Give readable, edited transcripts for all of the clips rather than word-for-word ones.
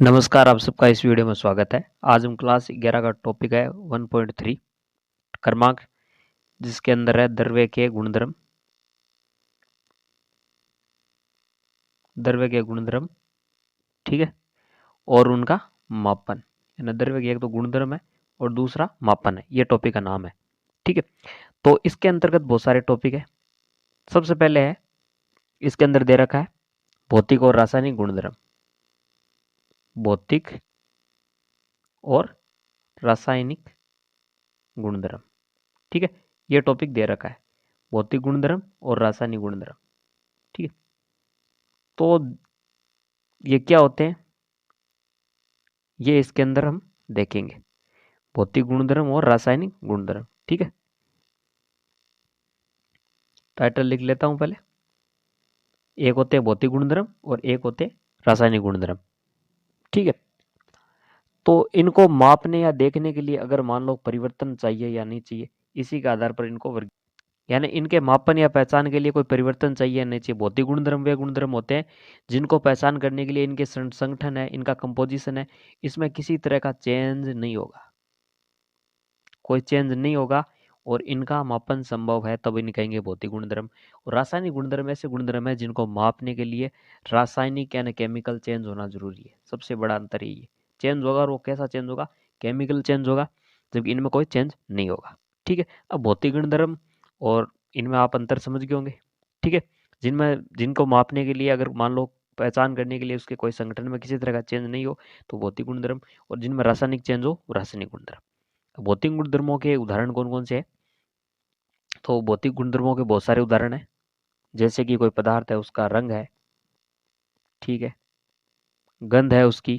नमस्कार, आप सबका इस वीडियो में स्वागत है। आज हम क्लास 11 का टॉपिक है 1.3 क्रमांक, जिसके अंदर है द्रव्य के गुणधर्म। द्रव्य के गुणधर्म, ठीक है, और उनका मापन। यानी द्रव्य के एक तो गुणधर्म है और दूसरा मापन है। ये टॉपिक का नाम है, ठीक है। तो इसके अंतर्गत बहुत सारे टॉपिक है। सबसे पहले है, इसके अंदर दे रखा है भौतिक और रासायनिक गुणधर्म। भौतिक और रासायनिक गुणधर्म, ठीक है। ये टॉपिक दे रखा है, भौतिक गुणधर्म और रासायनिक गुणधर्म, ठीक है। तो ये क्या होते हैं, ये इसके अंदर हम देखेंगे। भौतिक गुणधर्म और रासायनिक गुणधर्म, ठीक है। टाइटल लिख लेता हूं पहले। एक होते हैं भौतिक गुणधर्म और एक होते हैं रासायनिक गुणधर्म, ठीक है। तो इनको मापने या देखने के लिए अगर मान लो परिवर्तन चाहिए या नहीं चाहिए, इसी के आधार पर इनको वर्ग, यानी इनके मापन या पहचान के लिए कोई परिवर्तन चाहिए या नहीं चाहिए। भौतिक गुणधर्म वे गुणधर्म होते हैं जिनको पहचान करने के लिए इनके संगठन है, इनका कंपोजिशन है, इसमें किसी तरह का चेंज नहीं होगा, कोई चेंज नहीं होगा और इनका मापन संभव है, तब इन्हें कहेंगे भौतिक गुणधर्म। और रासायनिक गुणधर्म ऐसे गुणधर्म है जिनको मापने के लिए रासायनिक यानी केमिकल चेंज होना जरूरी है। सबसे बड़ा अंतर ये चेंज होगा, और वो कैसा चेंज होगा, केमिकल चेंज होगा, जबकि इनमें कोई चेंज नहीं होगा, ठीक है। अब भौतिक गुणधर्म और इनमें आप अंतर समझ गए होंगे, ठीक है। जिनमें जिनको मापने के लिए अगर मान लो पहचान करने के लिए उसके कोई संगठन में किसी तरह का चेंज नहीं हो तो भौतिक गुणधर्म, और जिनमें रासायनिक चेंज हो रासायनिक गुणधर्म। भौतिक गुणधर्मों के उदाहरण कौन कौन से हैं? तो भौतिक गुणधर्मों के बहुत सारे उदाहरण हैं। जैसे कि कोई पदार्थ है, उसका रंग है, ठीक है, गंध है उसकी,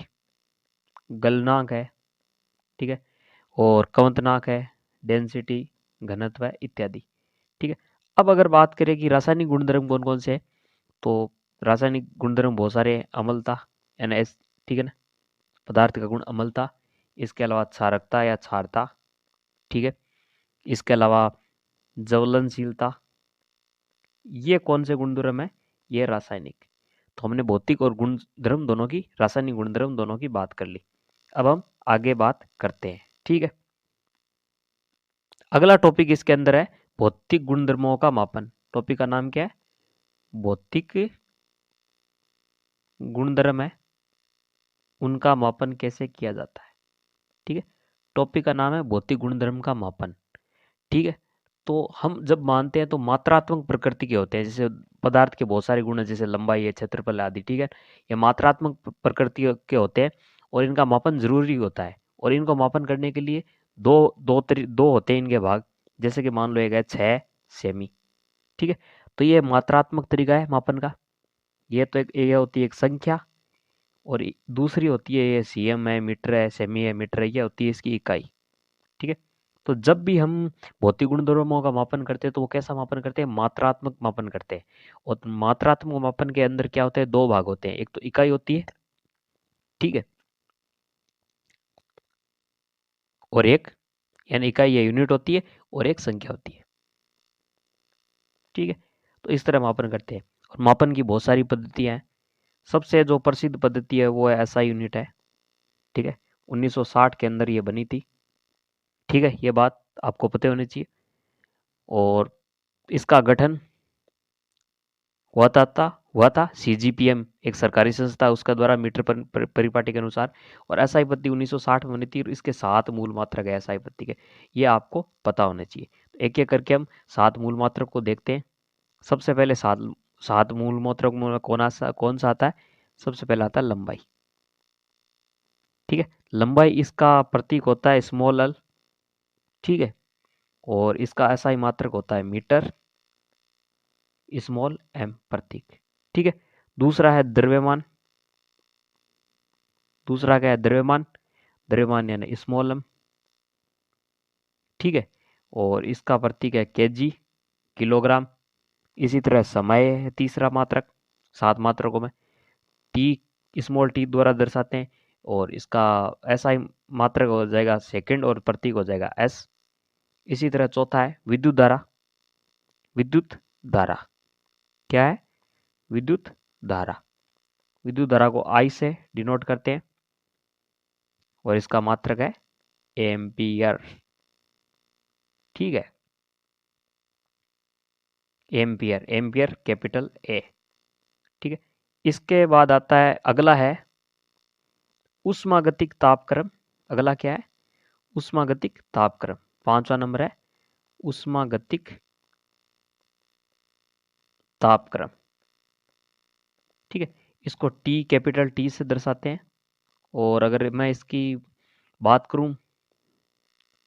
गलनांक है, ठीक है, और कवंतनाक है, डेंसिटी, घनत्व है, इत्यादि, ठीक है। अब अगर बात करें कि रासायनिक गुणधर्म कौन कौन से हैं, तो रासायनिक गुणधर्म बहुत सारे हैं। अम्लता, NS, ठीक है ना, पदार्थ का गुण अम्लता। इसके अलावा क्षारकता या क्षारता, ठीक है। इसके अलावा ज्वलनशीलता। ये कौन से गुणधर्म है? ये रासायनिक। तो हमने भौतिक और गुणधर्म दोनों की, रासायनिक गुणधर्म दोनों की बात कर ली। अब हम आगे बात करते हैं, ठीक है। अगला टॉपिक इसके अंदर है भौतिक गुणधर्मों का मापन। टॉपिक का नाम क्या है? भौतिक गुणधर्म है, उनका मापन कैसे किया जाता है, ठीक है। टॉपिक का नाम है भौतिक गुणधर्म का मापन, ठीक है। तो हम जब मानते हैं तो मात्रात्मक प्रकृति के होते हैं। जैसे पदार्थ के बहुत सारे गुण हैं, जैसे लंबाई है, क्षेत्रफल आदि, ठीक है। ये मात्रात्मक प्रकृति के होते हैं और इनका मापन जरूरी होता है। और इनको मापन करने के लिए दो होते हैं इनके भाग। जैसे कि मान लो एक है 6 सेमी, ठीक है। तो ये मात्रात्मक तरीका है मापन का। ये तो एक ये होती है एक संख्या, और दूसरी होती है ये सीएम है, मीटर है, सेमी है, मीटर है, ये होती है इसकी इकाई, ठीक है। तो जब भी हम भौतिक गुणधर्मों का मापन करते हैं तो वो कैसा मापन करते हैं? मात्रात्मक मापन करते हैं। और मात्रात्मक मापन के अंदर क्या होते हैं? दो भाग होते हैं, एक तो इकाई होती है, ठीक है, और एक, यानी इकाई या यूनिट होती है, और एक संख्या होती है, ठीक है। तो इस तरह मापन करते हैं। और मापन की बहुत सारी पद्धतियां हैं। सबसे जो प्रसिद्ध पद्धति है वो है एसआई यूनिट है, ठीक है। 1960 के अंदर ये बनी थी, ठीक है। ये बात आपको पता होनी चाहिए। और इसका गठन हुआ था सीजीपीएम, एक सरकारी संस्था, उसका द्वारा मीटर परिपाटी के अनुसार। और एसआई पत्ती 1960 में बनी थी, और इसके 7 मूल मात्रक है एसआई पत्ती के। ये आपको पता होने चाहिए। तो एक एक करके हम 7 मूल मात्रक को देखते हैं। सबसे पहले सात मूल मात्रक में कौन सा आता है? सबसे पहले आता है लंबाई, ठीक है। लंबाई, इसका प्रतीक होता है स्मॉल एल, ठीक है। और इसका एसआई मात्रक होता है मीटर, स्मॉल एम प्रतीक, ठीक है। दूसरा है द्रव्यमान। दूसरा क्या है? द्रव्यमान। द्रव्यमान यानी स्मॉल एम, ठीक है। और इसका प्रतीक है केजी, किलोग्राम। इसी तरह समय है तीसरा मात्रक, 7 मात्रकों में टी, स्मॉल टी द्वारा दर्शाते हैं। और इसका एसआई मात्रक हो जाएगा सेकंड, और प्रतीक हो जाएगा एस। इसी तरह चौथा है विद्युत धारा। विद्युत धारा क्या है? विद्युत धारा। विद्युत धारा को आई से डिनोट करते हैं, और इसका मात्रक है एम्पियर। ठीक है, एम्पियर, एम्पियर कैपिटल ए। ठीक है, इसके बाद आता है, अगला है उष्मागतिक तापक्रम। अगला क्या है? उष्मागतिक तापक्रम। 5वां नंबर है उष्मागतिक तापक्रम। ठीक है, इसको टी, कैपिटल टी से दर्शाते हैं। और अगर मैं इसकी बात करूं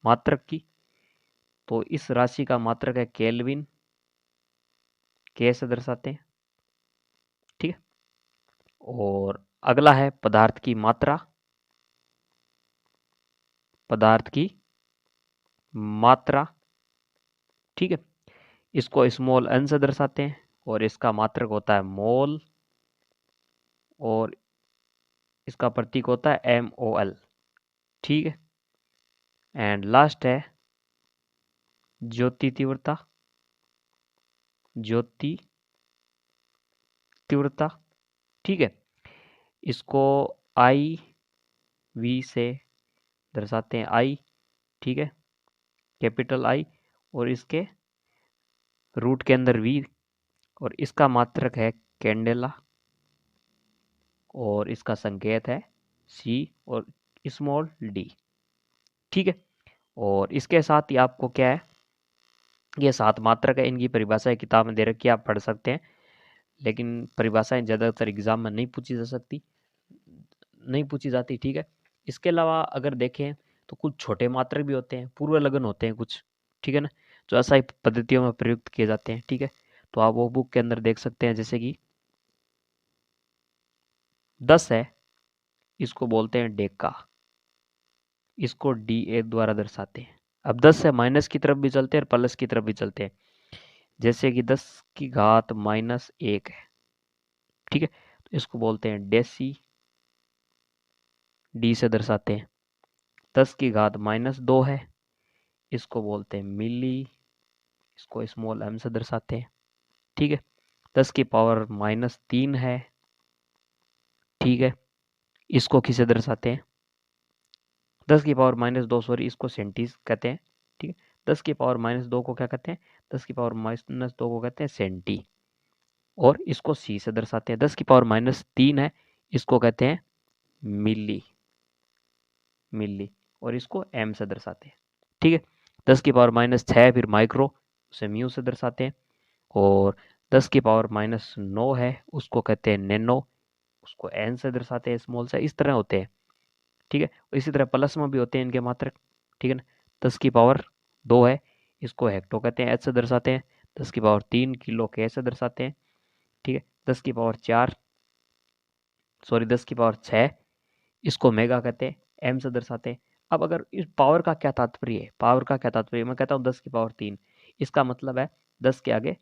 मात्रक की, तो इस राशि का मात्रक है केल्विन, के से दर्शाते हैं। ठीक है, और अगला है पदार्थ की मात्रा। पदार्थ की मात्रा, ठीक है, इसको स्मॉल एन से दर्शाते हैं और इसका मात्रक होता है मोल, और इसका प्रतीक होता है MOL। ठीक है, एंड लास्ट है ज्योति तीव्रता। ज्योति तीव्रता, ठीक है, इसको IV से दर्शाते हैं, I, ठीक है, कैपिटल I, और इसके रूट के अंदर V, और इसका मात्रक है कैंडेला, और इसका संकेत है C और स्मॉल d। ठीक है, और इसके साथ ही आपको क्या है, ये 7 मात्रक है, इनकी परिभाषाएं किताब में दे रखी है, आप पढ़ सकते हैं। लेकिन परिभाषाएं ज़्यादातर एग्जाम में नहीं पूछी जा सकती, नहीं पूछी जाती। ठीक है, इसके अलावा अगर देखें तो कुछ छोटे मात्रक भी होते हैं, पूर्व लगन होते हैं कुछ, ठीक है ना, जो असाई पद्धतियों में प्रयुक्त किए जाते हैं। ठीक है, तो आप वो बुक के अंदर देख सकते हैं, जैसे कि 10 है, इसको बोलते हैं डेका, इसको DA द्वारा दर्शाते हैं। अब 10 से माइनस की तरफ भी चलते हैं और प्लस की तरफ भी चलते हैं, जैसे कि 10 की घात -1 है। ठीक है, तो इसको बोलते हैं डेसी, D से दर्शाते हैं। 10 की घात -2 है, इसको बोलते हैं मिली, इसको स्मॉल m से दर्शाते हैं। ठीक है, 10 की पावर -3 है, ठीक है, इसको किसे दर्शाते हैं? 10 की पावर -2, सॉरी, इसको सेंटीज कहते हैं। ठीक है, 10 की पावर -2 को क्या कहते हैं? 10 की पावर -2 को कहते हैं सेंटी, और इसको C से दर्शाते हैं। 10 की पावर -3 है, इसको कहते हैं मिली, मिली, और इसको M से दर्शाते हैं। ठीक है, 10 की पावर -6 फिर माइक्रो, उसे म्यू से दर्शाते हैं। और 10 की पावर -9 है, उसको कहते हैं नैनो, उसको N से दर्शाते हैं, स्मॉल से। इस तरह होते हैं। ठीक है, इसी तरह प्लस में भी होते हैं इनके मात्रक। ठीक है ना, 10 की पावर 2 है, इसको हेक्टो कहते हैं, H से दर्शाते हैं। 10 की पावर 3 किलो, K से दर्शाते हैं। ठीक है, 10 की पावर 4, सॉरी 10 की पावर 6, इसको मेगा कहते हैं, M से दर्शाते हैं। अब अगर इस पावर का क्या तात्पर्य है, पावर का क्या तात्पर्य, मैं कहता हूँ 10 की पावर 3, इसका मतलब है 10 के आगे,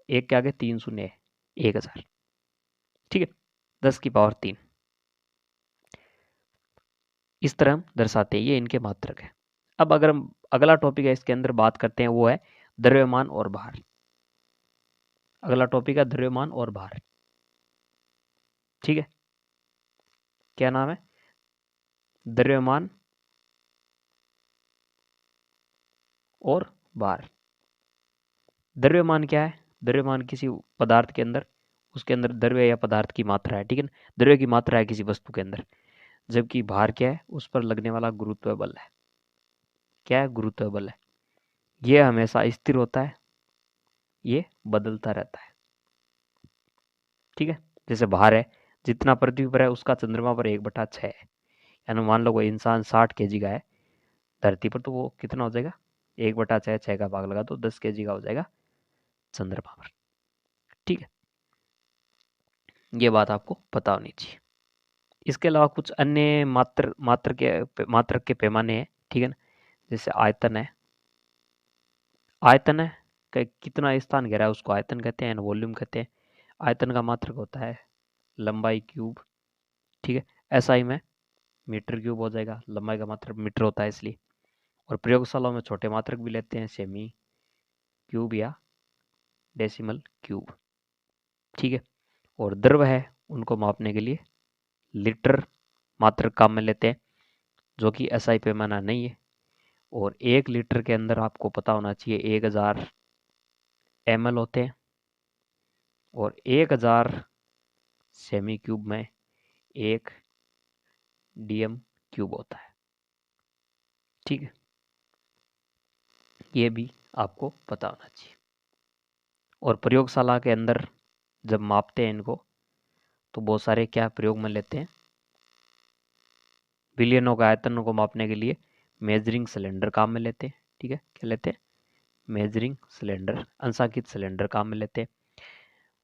1 के आगे 3 शून्य है, 1000। ठीक है, 10 की पावर 3, इस तरह हम दर्शाते हैं, ये इनके मात्रक है। अब अगर हम अगला टॉपिक है इसके अंदर बात करते हैं, वो है द्रव्यमान और भार। अगला टॉपिक है द्रव्यमान और भार। ठीक है, क्या नाम है? द्रव्यमान और भार। द्रव्यमान क्या है? द्रव्यमान किसी पदार्थ के अंदर, उसके अंदर द्रव्य या पदार्थ की मात्रा है। ठीक है ना, द्रव्य की मात्रा है किसी वस्तु के अंदर। जबकि भार क्या है? उस पर लगने वाला गुरुत्व बल है। क्या है? गुरुत्व बल है। यह हमेशा स्थिर होता है, ये बदलता रहता है। ठीक है, जैसे भार है, जितना पृथ्वी पर है उसका चंद्रमा पर 1/6 है। यानी मान लो कोई इंसान 60 kg का है धरती पर, तो वो कितना हो जाएगा? 1/6, 6 का भाग लगा तो 10 kg का हो जाएगा चंद्रमा पर। ठीक है, ये बात आपको पता होनी चाहिए। इसके अलावा कुछ अन्य मात्रक के पैमाने हैं। ठीक है ना, जैसे आयतन है। आयतन है कितना स्थान घेरा है उसको आयतन कहते हैं, वॉल्यूम कहते हैं। आयतन का मात्रक होता है लंबाई क्यूब। ठीक है, SI में मीटर क्यूब हो जाएगा, लंबाई का मात्रक मीटर होता है इसलिए। और प्रयोगशालाओं में छोटे मात्रक भी लेते हैं, सेमी क्यूब या डेसिमल क्यूब। ठीक है, और द्रव है, उनको मापने के लिए लीटर मात्रक काम में लेते हैं। जो कि एसआई पैमाना नहीं है। और 1 लीटर के अंदर आपको पता होना चाहिए 1000 ml होते हैं, और 1000 सेमी क्यूब में 1 डीएम क्यूब होता है। ठीक है, ये भी आपको पता होना चाहिए। और प्रयोगशाला के अंदर जब मापते हैं इनको, तो बहुत सारे क्या प्रयोग में लेते हैं, विलयनों का आयतन को मापने के लिए मेजरिंग सिलेंडर काम में लेते हैं। ठीक है, क्या लेते हैं, मेजरिंग सिलेंडर, अंशांकित सिलेंडर काम में लेते हैं,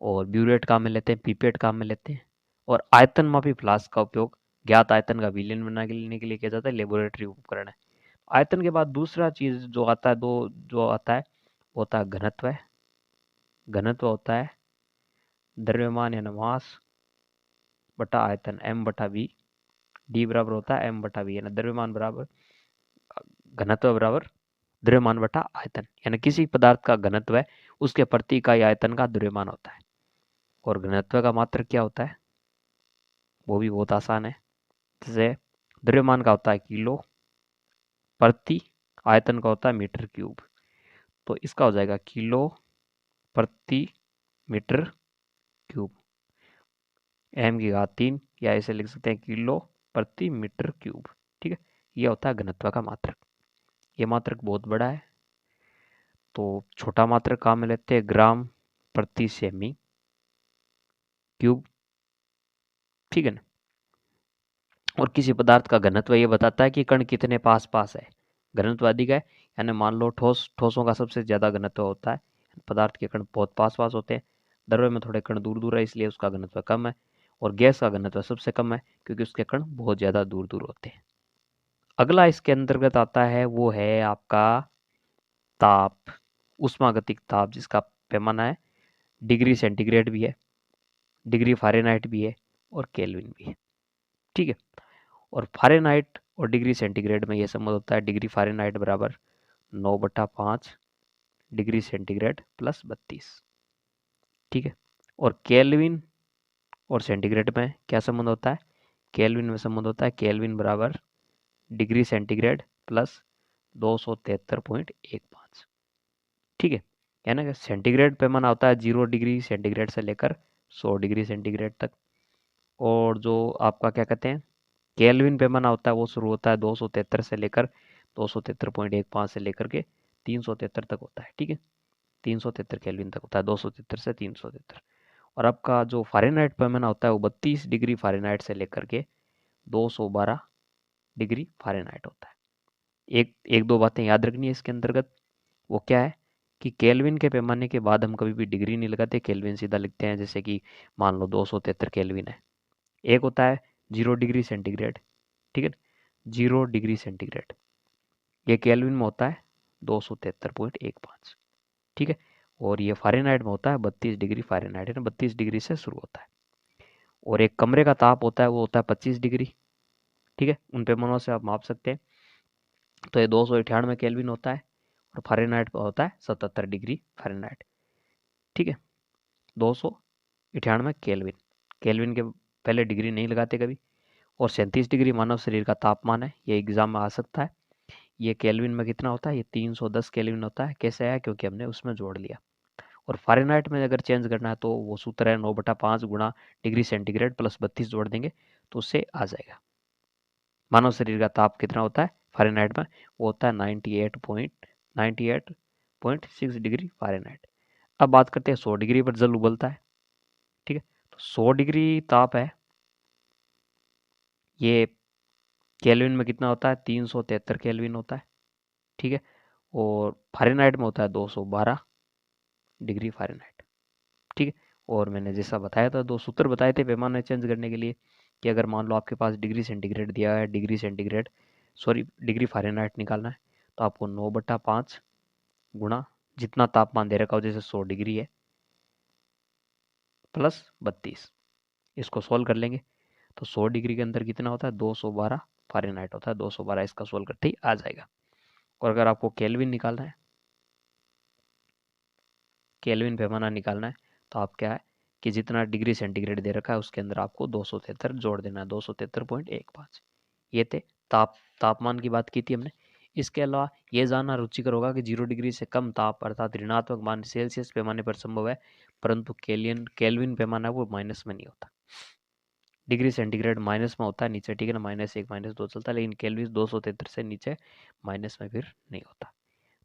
और ब्यूरेट काम में लेते हैं, पीपेट काम में लेते हैं। और आयतन मापी फ्लास्क का उपयोग ज्ञात आयतन का विलयन बनाने के लिए किया जाता है, लेबोरेटरी उपकरण है। आयतन के बाद दूसरा चीज जो आता है, जो आता है वो होता है घनत्व है। घनत्व होता है द्रव्यमान यानी मास बटा आयतन m बटा v। d बराबर होता है m बटा v, यानी द्रव्यमान बराबर घनत्व बराबर द्रव्यमान बटा आयतन, यानी किसी पदार्थ का घनत्व है उसके प्रति इकाई आयतन का द्रव्यमान होता है। और घनत्व का मात्रक क्या होता है, वो भी बहुत आसान है। जैसे द्रव्यमान का होता है किलो, प्रति आयतन का होता है मीटर क्यूब। तो इसका हो जाएगा किलो प्रति मीटर क्यूब, m की घात 3, या ऐसे लिख सकते हैं किलो प्रति मीटर क्यूब। ठीक है, ये होता है घनत्व का मात्रक। ये मात्रक बहुत बड़ा है, तो छोटा मात्रक काम में लेते हैं ग्राम प्रति सेमी क्यूब। ठीक है ना। और किसी पदार्थ का घनत्व ये बताता है कि कण कितने पास पास है। घनत्व अधिक है, यानी मान लो ठोसों का सबसे ज्यादा घनत्व होता है, पदार्थ के कण बहुत पास पास होते हैं। द्रव्य में थोड़े कण दूर दूर है, इसलिए उसका घनत्व कम है। और गैस का घनत्व सबसे कम है, क्योंकि उसके कण बहुत ज्यादा दूर दूर होते हैं। अगला इसके अंतर्गत आता है वो है आपका ताप, उष्मागतिक ताप, जिसका पैमाना है डिग्री सेंटीग्रेड भी है, डिग्री फ़ारेनहाइट भी है, और केल्विन भी है। ठीक है, और फ़ारेनहाइट और डिग्री सेंटीग्रेड में यह संबंध होता है, डिग्री फ़ारेनहाइट बराबर 9/5 डिग्री सेंटीग्रेड प्लस 32। ठीक है, और केल्विन और सेंटीग्रेड में क्या संबंध होता है, केल्विन में संबंध होता है केल्विन बराबर डिग्री सेंटीग्रेड प्लस 273.15। ठीक है, यानी कि सेंटीग्रेड पैमाना होता है 0 डिग्री सेंटीग्रेड से लेकर 100 डिग्री सेंटीग्रेड तक। और जो आपका क्या कहते हैं केल्विन पैमाना होता है, वो शुरू होता है 273 से लेकर 273.15 से लेकर के 373 तक होता है। ठीक है, 373 केल्विन तक होता है, 273 से 373। और आपका जो फ़ारेनहाइट पैमाना होता है वो 32 डिग्री फ़ारेनहाइट से लेकर के 212 डिग्री फ़ारेनहाइट होता है। एक दो बातें याद रखनी है इसके अंतर्गत। वो क्या है कि केल्विन के पैमाने के बाद हम कभी भी डिग्री नहीं लगाते, केल्विन सीधा लिखते हैं। जैसे कि मान लो 273 केल्विन है। एक होता है 0 डिग्री सेंटीग्रेड। ठीक है, 0 डिग्री सेंटीग्रेड ये केल्विन में होता है 273.15। ठीक है, और ये फ़ारेनहाइट में होता है 32 डिग्री फ़ारेनहाइट, यानी 32 डिग्री से शुरू होता है। और एक कमरे का ताप होता है, वो होता है 25 डिग्री। ठीक है, उन पैमानों से आप माप सकते हैं। तो ये 298 केल्विन होता है, और फ़ारेनहाइट पर होता है 77 डिग्री फ़ारेनहाइट। ठीक है, 298 केल्विन, केल्विन के पहले डिग्री नहीं लगाते कभी। और 37 डिग्री मानव शरीर का तापमान है, ये एग्जाम में आ सकता है। ये केल्विन में कितना होता है, ये 310 केल्विन होता है। कैसे आया, क्योंकि हमने उसमें जोड़ लिया। और फ़ारेनहाइट में अगर चेंज करना है तो वो सूत्र है 9/5 गुणा डिग्री सेंटीग्रेड प्लस 32 जोड़ देंगे तो उससे आ जाएगा। मानव शरीर का ताप कितना होता है फ़ारेनहाइट में, वो होता है 98.6 डिग्री फ़ारेनहाइट। अब बात करते हैं 100 डिग्री पर जल उबलता है। ठीक है, तो 100 डिग्री ताप है, ये केल्विन में कितना होता है 373 केल्विन होता है। ठीक है, और फ़ारेनहाइट में होता है 212 डिग्री फ़ारेनहाइट। ठीक है, और मैंने जैसा बताया था, दो सूत्र बताए थे पैमाने चेंज करने के लिए, कि अगर मान लो आपके पास डिग्री सेंटीग्रेड दिया है, डिग्री फ़ारेनहाइट निकालना है, तो आपको 9/5 गुणा जितना तापमान दे रखा हो, जैसे 100 डिग्री है प्लस 32, इसको सोल्व कर लेंगे। तो 100 डिग्री के अंदर कितना होता है 212 फ़ारेनहाइट होता है, 212 इसका सोल्व करते ही आ जाएगा। और अगर आपको केल्विन निकालना है, केल्विन पैमाना निकालना है, तो आप क्या है कि जितना डिग्री सेंटीग्रेड दे रखा है उसके अंदर आपको 273 जोड़ देना है, 273.15। ये थे तापमान की बात की थी हमने। इसके अलावा ये जानना रुचिकर होगा कि 0 डिग्री से कम ताप अर्थात ऋणात्मक मान सेल्सियस पैमाने पर संभव है, परंतु केल्विन पैमाना वो माइनस में नहीं होता। डिग्री सेंटीग्रेड माइनस में होता है नीचे, ठीक है ना, -1 -2 चलता है, लेकिन केल्विन 273 से नीचे माइनस में फिर नहीं होता।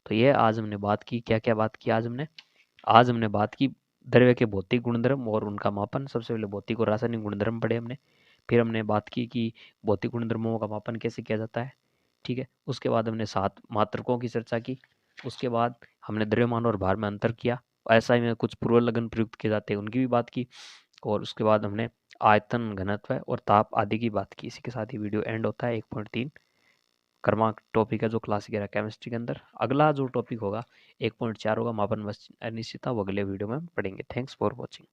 तो ये आज हमने बात की, क्या क्या बात की आज हमने बात की द्रव्य के भौतिक गुणधर्म और उनका मापन। सबसे पहले भौतिक और रासायनिक गुणधर्म पढ़े हमने, फिर हमने बात की कि भौतिक गुणधर्मों का मापन कैसे किया जाता है, ठीक है। उसके बाद हमने 7 मात्रकों की चर्चा की। उसके बाद हमने द्रव्यमान और भार में अंतर किया, ऐसा में कुछ पूर्वलग्न प्रयुक्त किए जाते हैं उनकी भी बात की। और उसके बाद हमने आयतन, घनत्व और ताप आदि की बात की। इसी के साथ ही वीडियो एंड होता है। 1.3 क्रमांक टॉपिक है जो क्लास 11 केमिस्ट्री के अंदर। अगला जो टॉपिक होगा 1.4 होगा मापन व अनिश्चितता, वो अगले वीडियो में पढ़ेंगे। Thanks for watching.